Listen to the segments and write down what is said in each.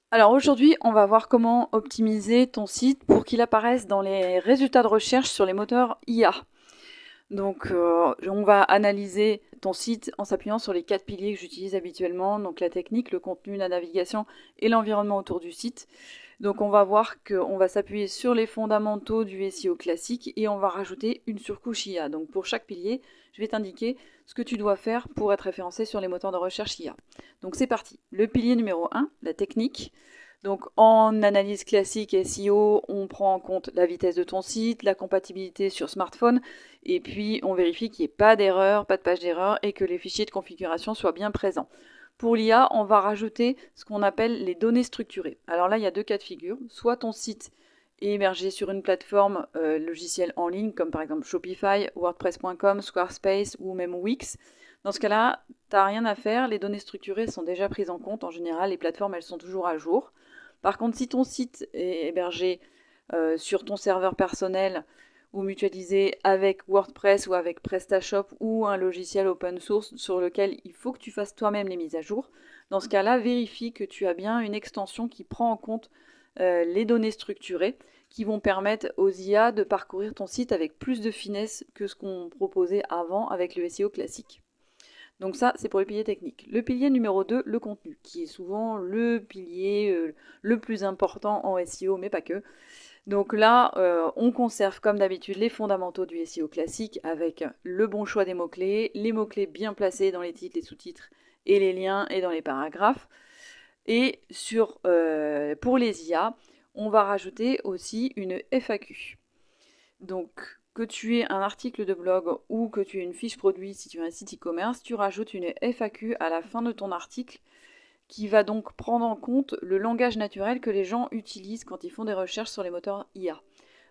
Alors aujourd'hui, on va voir comment optimiser ton site pour qu'il apparaisse dans les résultats de recherche sur les moteurs IA. Donc on va analyser ton site en s'appuyant sur les 4 piliers que j'utilise habituellement, donc la technique, le contenu, la navigation et l'environnement autour du site. Donc on va voir qu'on va s'appuyer sur les fondamentaux du SEO classique et on va rajouter une surcouche IA. Donc pour chaque pilier, je vais t'indiquer ce que tu dois faire pour être référencé sur les moteurs de recherche IA. Donc c'est parti. Le pilier numéro 1, la technique. Donc en analyse classique SEO, on prend en compte la vitesse de ton site, la compatibilité sur smartphone, et puis on vérifie qu'il n'y ait pas d'erreur, pas de page d'erreur, et que les fichiers de configuration soient bien présents. Pour l'IA, on va rajouter ce qu'on appelle les données structurées. Alors là, il y a deux cas de figure. Soit ton site est hébergé sur une plateforme logicielle en ligne, comme par exemple Shopify, WordPress.com, Squarespace ou même Wix. Dans ce cas-là, tu n'as rien à faire, les données structurées sont déjà prises en compte. En général, les plateformes, elles sont toujours à jour. Par contre, si ton site est hébergé sur ton serveur personnel ou mutualisé avec WordPress ou avec PrestaShop ou un logiciel open source sur lequel il faut que tu fasses toi-même les mises à jour, dans ce cas-là, vérifie que tu as bien une extension qui prend en compte les données structurées qui vont permettre aux IA de parcourir ton site avec plus de finesse que ce qu'on proposait avant avec le SEO classique. Donc ça, c'est pour le pilier technique. Le pilier numéro 2, le contenu, qui est souvent le pilier le plus important en SEO, mais pas que. Donc là, on conserve comme d'habitude les fondamentaux du SEO classique avec le bon choix des mots-clés, les mots-clés bien placés dans les titres, les sous-titres et les liens et dans les paragraphes. Et pour les IA, on va rajouter aussi une FAQ. Donc, que tu aies un article de blog ou que tu aies une fiche produit si tu as un site e-commerce, tu rajoutes une FAQ à la fin de ton article qui va donc prendre en compte le langage naturel que les gens utilisent quand ils font des recherches sur les moteurs IA.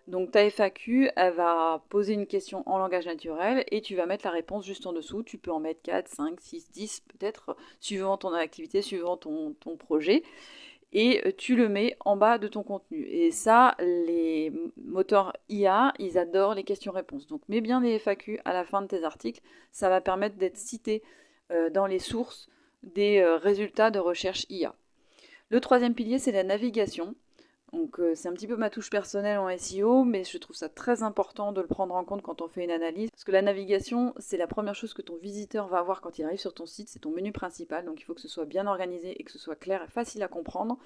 Donc ta FAQ, elle va poser une question en langage naturel et tu vas mettre la réponse juste en dessous. Tu peux en mettre 4, 5, 6, 10 peut-être, suivant ton activité, suivant ton projet, et tu le mets en bas de ton contenu. Et ça, les moteurs IA, ils adorent les questions-réponses. Donc mets bien des FAQ à la fin de tes articles, ça va permettre d'être cité dans les sources des résultats de recherche IA. Le troisième pilier, c'est la navigation. Donc c'est un petit peu ma touche personnelle en SEO, mais je trouve ça très important de le prendre en compte quand on fait une analyse. Parce que la navigation, c'est la première chose que ton visiteur va voir quand il arrive sur ton site, c'est ton menu principal. Donc il faut que ce soit bien organisé et que ce soit clair et facile à comprendre.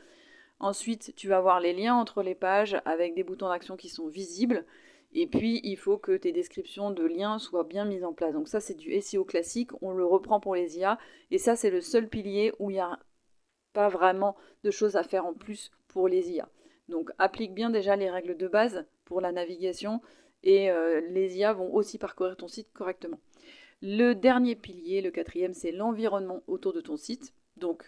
Ensuite, tu vas voir les liens entre les pages avec des boutons d'action qui sont visibles. Et puis, il faut que tes descriptions de liens soient bien mises en place. Donc ça, c'est du SEO classique, on le reprend pour les IA. Et ça, c'est le seul pilier où il n'y a pas vraiment de choses à faire en plus pour les IA. Donc applique bien déjà les règles de base pour la navigation et les IA vont aussi parcourir ton site correctement. Le dernier pilier, le quatrième, c'est l'environnement autour de ton site. Donc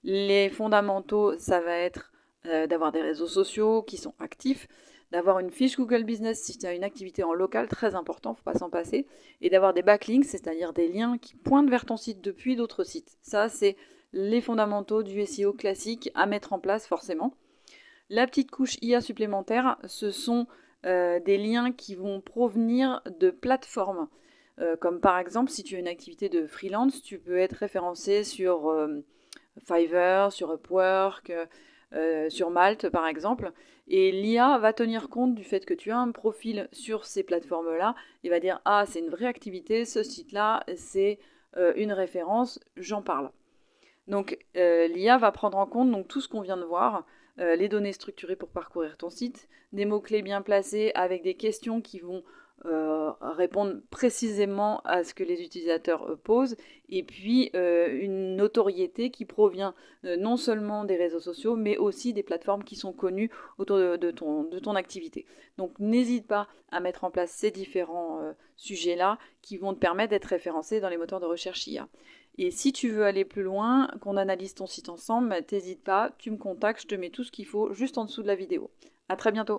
les fondamentaux, ça va être d'avoir des réseaux sociaux qui sont actifs, d'avoir une fiche Google Business si tu as une activité en local, très important, faut pas s'en passer, et d'avoir des backlinks, c'est-à-dire des liens qui pointent vers ton site depuis d'autres sites. Ça, c'est les fondamentaux du SEO classique à mettre en place forcément. La petite couche IA supplémentaire, ce sont des liens qui vont provenir de plateformes. Comme par exemple, si tu as une activité de freelance, tu peux être référencé sur Fiverr, sur Upwork, sur Malte par exemple. Et l'IA va tenir compte du fait que tu as un profil sur ces plateformes-là et va dire ah c'est une vraie activité, ce site-là c'est une référence, j'en parle. Donc l'IA va prendre en compte donc, tout ce qu'on vient de voir, les données structurées pour parcourir ton site, des mots-clés bien placés avec des questions qui vont répondre précisément à ce que les utilisateurs posent, et puis une notoriété qui provient non seulement des réseaux sociaux, mais aussi des plateformes qui sont connues autour de ton activité. Donc n'hésite pas à mettre en place ces différents sujets-là qui vont te permettre d'être référencé dans les moteurs de recherche IA. Et si tu veux aller plus loin, qu'on analyse ton site ensemble, t'hésites pas, tu me contactes, je te mets tout ce qu'il faut juste en dessous de la vidéo. À très bientôt.